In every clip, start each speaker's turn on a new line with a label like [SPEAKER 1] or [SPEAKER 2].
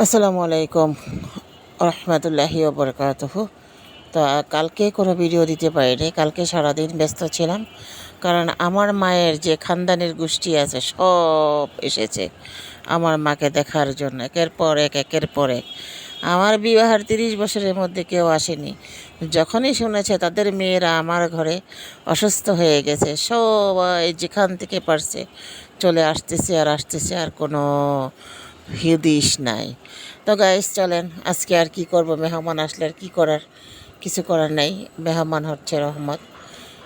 [SPEAKER 1] আসসালামু আলাইকুম রহমতুল্লাহি ওবরকাতুহু। তো কালকে কোনো ভিডিও দিতে পারিনি, কালকে সারাদিন ব্যস্ত ছিলাম। কারণ আমার মায়ের যে খানদানের গোষ্ঠী আছে সব এসেছে আমার মাকে দেখার জন্য, একের পর এক একের পর এক। আমার বিবাহের 30 বছরের মধ্যে কেউ আসেনি। যখনই শুনেছে তাদের মেয়েরা আমার ঘরে অসুস্থ হয়ে গেছে, সবাই যেখান থেকে পারছে চলে আসতেছে আর আসতেছে, আর কোনো হিদিস নাই। তো গাইস চলেন, আজকে আর কি করব, মেহমান আসলে আর কি করার, কিছু করার নাই। মেহমান হচ্ছে রহমত।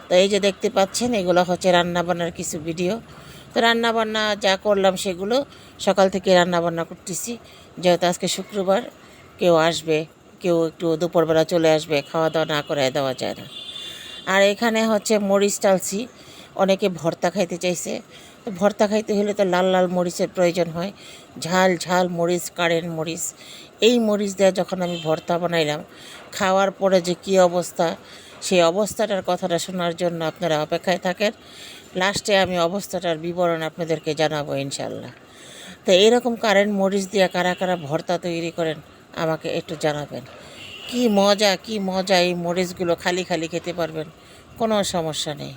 [SPEAKER 1] তো এই যে দেখতে পাচ্ছেন, এগুলো হচ্ছে রান্নাবান্নার কিছু ভিডিও। তো রান্নাবান্না যা করলাম সেগুলো সকাল থেকে রান্নাবান্না করতেছি, যেহেতু আজকে শুক্রবার, কেউ আসবে, কেউ একটু দুপুরবেলা চলে আসবে, খাওয়া দাওয়া না করে দেওয়া যায় না। আর এখানে হচ্ছে মরিচ টালছি, অনেকে ভর্তা খাইতে চাইছে। তো ভর্তা খাইতে হলে তো লাল লাল মরিচের প্রয়োজন হয়, ঝাল ঝাল মরিচ, কারেন্ট মরিচ। এই মরিচ দিয়ে যখন আমি ভর্তা বানাইলাম, খাওয়ার পরে যে কী অবস্থা, সেই অবস্থাটার কথাটা শোনার জন্য আপনারা অপেক্ষায় থাকেন। লাস্টে আমি অবস্থাটার বিবরণ আপনাদেরকে জানাবো ইনশাল্লাহ। তো এইরকম কারেন্ট মরিচ দিয়ে কারা কারা ভর্তা তৈরি করেন আমাকে একটু জানাবেন। কি মজা, কি মজা! এই মরিচগুলো খালি খালি খেতে পারবেন, কোনো সমস্যা নেই।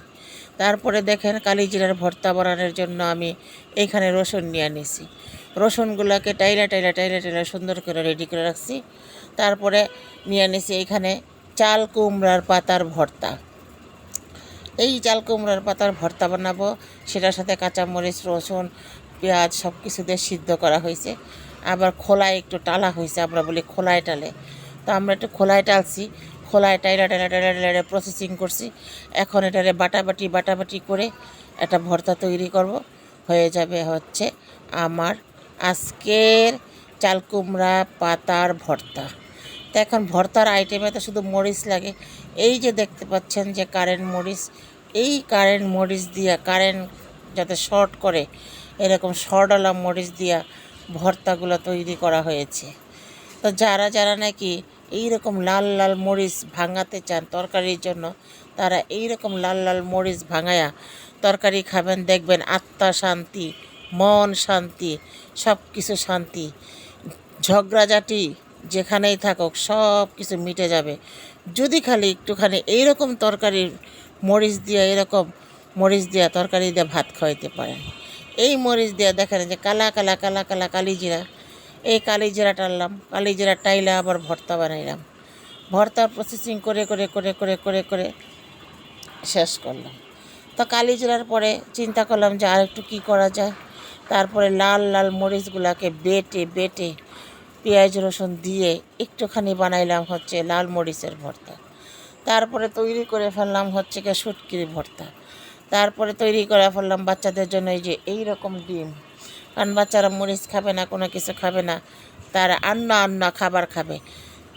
[SPEAKER 1] তারপরে দেখেন, কালিজিরার ভর্তা বানানোর জন্য আমি এইখানে রসুন নিয়ে নিছি। রসুনগুলোকে টাইলা টাইলা টাইলা টাইলা সুন্দর করে রেডি করে রাখছি। তারপরে নিয়ে নিছি এইখানে চাল কুমড়ার পাতার ভর্তা। এই চাল কুমড়ার পাতার ভর্তা বানাবো, সেটার সাথে কাঁচামরিচ, রসুন, পেঁয়াজ সব কিছু দিয়ে সিদ্ধ করা হয়েছে। আবার খোলায় একটু টালা হয়েছে, আমরা বলি খোলায় টালে। তো আমরা একটু খোলায় টালছি, খোলায় টাইলা টাইলা টাইলা টাইলা প্রসেসিং করছি। এখন এটারে বাটাবাটি বাটাবাটি করে একটা ভর্তা তৈরি করব। হয়ে যাবে হচ্ছে আমার আজকের চাল কুমড়া পাতার ভর্তা। তো এখন ভর্তার আইটেমে তো শুধু মরিচ লাগে। এই যে দেখতে পাচ্ছেন যে কারেন্ট মরিচ, এই কারেন্ট মরিচ দিয়া, কারেন্ট যাতে শর্ট করে এরকম শর্টওয়ালা মরিচ দিয়া ভর্তাগুলো তৈরি করা হয়েছে। তো যারা যারা নাকি এইরকম লাল লাল মরিচ ভাঙাতে চান তরকারির জন্য, তারা এইরকম লাল লাল মরিচ ভাঙায়া তরকারি খাবেন, দেখবেন আত্মা শান্তি, মন শান্তি, সব কিছু শান্তি। ঝগড়াঝাটি যেখানেই থাকুক সব কিছু মিটে যাবে, যদি খালি একটুখানি এইরকম তরকারির মরিচ দিয়ে, এরকম মরিচ দিয়া তরকারি দিয়ে ভাত খাওয়াইতে পারেন। এই মরিচ দিয়ে দেখেন যে কালা কালা কালা কালা কালিজিরা, এই কালিজিরা টানলাম, কালিজিরা টাইলা আবার ভর্তা বানাইলাম। ভর্তার প্রসেসিং করে করে করে করে করে করে শেষ করলাম। তো কালিজিরার পরে চিন্তা করলাম যে আর একটু কী করা যায়। তারপরে লাল লাল মরিচগুলোকে বেটে বেটে পেঁয়াজ রসুন দিয়ে একটুখানি বানাইলাম হচ্ছে লাল মরিচের ভর্তা। তারপরে তৈরি করে ফেললাম হচ্ছে কি শুটকির ভর্তা। তারপরে তৈরি করে ফেললাম বাচ্চাদের জন্য এই যে এই রকম ডিম, কারণ বাচ্চারা মরিচ খাবে না, কোনো কিছু খাবে না, তারা আন্না আন্না খাবার খাবে,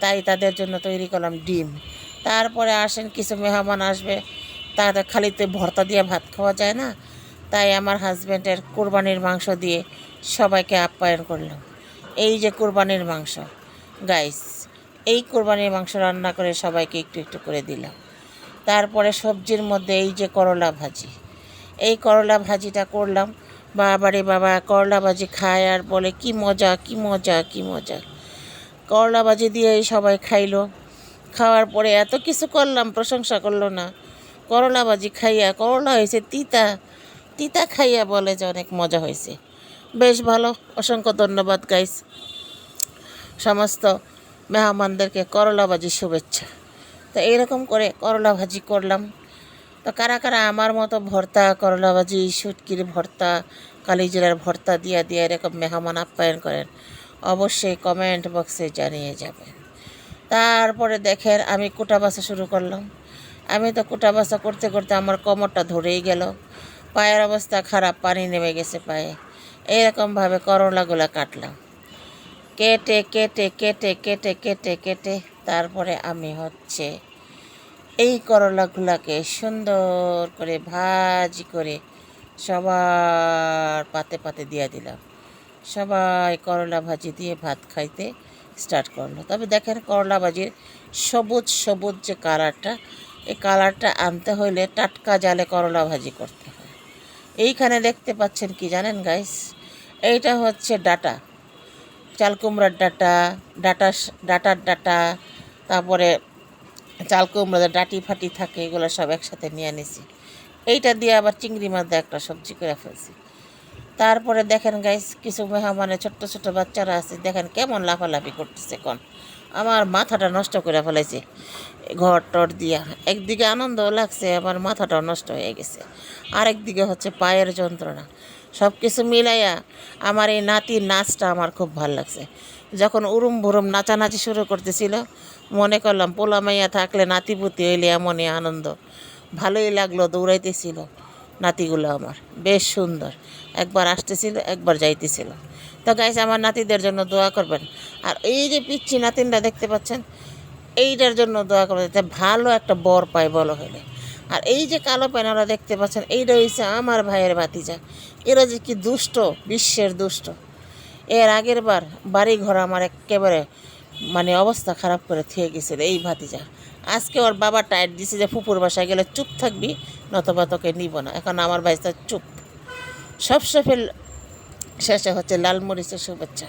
[SPEAKER 1] তাই তাদের জন্য তৈরি করলাম ডিম। তারপরে আসেন কিছু মেহমান আসবে, তাদের খালিতে ভর্তা দিয়ে ভাত খাওয়া যায় না, তাই আমার হাজব্যান্ডের কোরবানির মাংস দিয়ে সবাইকে আপ্যায়ন করলাম। এই যে কোরবানির মাংস গাইস, এই কোরবানির মাংস রান্না করে সবাইকে একটু একটু করে দিলাম। তারপরে সবজির মধ্যে এই যে করলা ভাজি, এই করলা ভাজিটা করলাম। বাবারে বাবা, করলা ভাজি খায় আর বলে কি মজা, কি মজা, কি মজা! করলা ভাজি দিয়ে সবাই খাইলো। খাওয়ার পরে এত কিছু করলাম, প্রশংসা করলো না। করলা ভাজি খাইয়া, করলা হয়েছে তিতা, তিতা খাইয়া বলে যে অনেক মজা হয়েছে। বেশ ভালো, অসংখ্য ধন্যবাদ গাইস সমস্ত মেহমানদেরকে করলা ভাজি শুভেচ্ছা। তো এইরকম করে করলা ভাজি করলাম। তো কারা কারা আমার মতো ভর্তা, করলা ভাজি, শুটকির ভর্তা, কালিজিরার ভর্তা দিয়া দিয়ে এরকম মেহমান আপ্যায়ন করেন, অবশ্যই কমেন্ট বক্সে জানিয়ে যাবেন। তারপরে দেখেন আমি কুটা বাছা শুরু করলাম। আমি তো কুটা বাছা করতে করতে আমার কোমরটা ধরেই গেল, পায়ের অবস্থা খারাপ, পানি নেমে গেছে পায়ে। এইরকমভাবে করলাগুলো কাটলাম, কেটে কেটে কেটে কেটে কেটে কেটে তারপরে আমি হচ্ছে এই করলাগুলোকে সুন্দর করে ভাজি করে সবার পাতে পাতে দিয়ে দিলাম। সবাই করলা ভাজি দিয়ে ভাত খাইতে স্টার্ট করলো। তবে দেখেন করলা ভাজির সবুজ সবুজ যে কালারটা, এই কালারটা আনতে হইলে টাটকা জালে করলা ভাজি করতে হয়। এইখানে দেখতে পাচ্ছেন কি জানেন গাইস, এইটা হচ্ছে ডাটা। চাল কুমড়ার ডাটার ডাটা, তারপরে চাল কুমড়াদের ডাটি ফাটি থাকে, এগুলো সব একসাথে নিয়ে নিছি। এইটা দিয়ে আবার চিংড়ি মাছ দিয়ে একটা সবজি করে ফেলছি। তারপরে দেখেন গাইস, কিছু মেহমানে ছোট্ট ছোট্ট বাচ্চারা আছে, দেখেন কেমন লাফালাফি করতেছে কোন। আমার মাথাটা নষ্ট করে ফেলেছে ঘর টর দিয়া। একদিকে আনন্দও লাগছে, আবার মাথাটাও নষ্ট হয়ে গেছে। আরেকদিকে হচ্ছে পায়ের যন্ত্রণা। সব কিছু মিলাইয়া আমার এই নাতির নাচটা আমার খুব ভালো লাগছে। যখন উরুম ভুরুম নাচানাচি শুরু করতেছিল, মনে করলাম পোলা মাইয়া থাকলে নাতিপুতি হইলে এমনই আনন্দ। ভালোই লাগলো, দৌড়াইতেছিল নাতিগুলো আমার, বেশ সুন্দর। একবার আসতেছিল, একবার যাইতেছিল। তো গাইস, আমার নাতিদের জন্য দোয়া করবেন। আর এই যে পিচ্ছি নাতিনটা দেখতে পাচ্ছেন, এইটার জন্য দোয়া করবেন যাতে ভালো একটা বর পায় বলো হলে। আর এই যে কালো প্যানারা দেখতে পাচ্ছেন, এইটা হচ্ছে আমার ভাইয়ের ভাতিজা। এরা যে কি দুষ্ট, বিশ্বের দুষ্ট। এর আগের বার বাড়ি ঘর আমার একেবারে মানে অবস্থা খারাপ করে থিয়ে গেছিল এই ভাতিজা। আজকে ওর বাবা টাইট দিছে যে ফুপুর বাসায় গেলে চুপ থাকবি, নতবা তোকে নিব না। এখন আমার ভাইটা চুপ। সব শেষে হচ্ছে লাল মরিচের শুভেচ্ছা।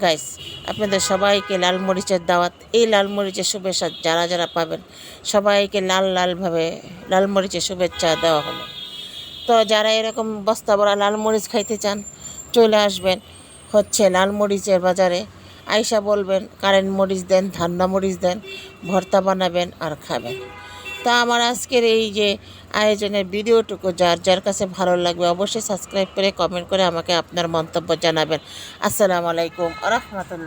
[SPEAKER 1] গাইস, আপনাদের সবাইকে লাল মরিচের দাওয়াত। এই লাল মরিচের শুভেচ্ছা যারা যারা পাবেন, সবাইকে লাল মরিচের শুভেচ্ছা দেওয়া হলো। তো যারা এরকম বস্তা ভরা লাল মরিচ খাইতে চান, চলে আসবেন হচ্ছে লাল মরিচের বাজারে। আইসা বলবেন কারেন্ট মরিচ দেন, ঠান্ডা মরিচ দেন, ভর্তা বানাবেন আর খাবেন। তা আমার আজকের এই যে আয়োজনের ভিডিওটুকু যার যার কাছে ভালো লাগবে, অবশ্যই সাবস্ক্রাইব করে কমেন্ট করে আমাকে আপনার মন্তব্য জানাবেন। আসসালামু আলাইকুম ওয়া রাহমাতুল্লাহ।